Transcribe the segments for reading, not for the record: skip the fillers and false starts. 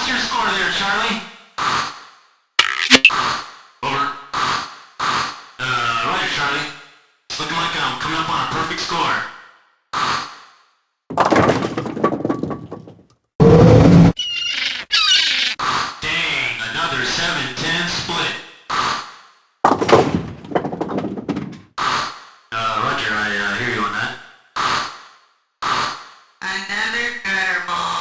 What's your score there, Charlie? Over. Roger, Charlie. It's looking like I'm coming up on a perfect score. Dang, another 7-10 split. Roger, I hear you on that. Another curveball.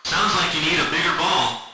Sounds like you need a bigger ball.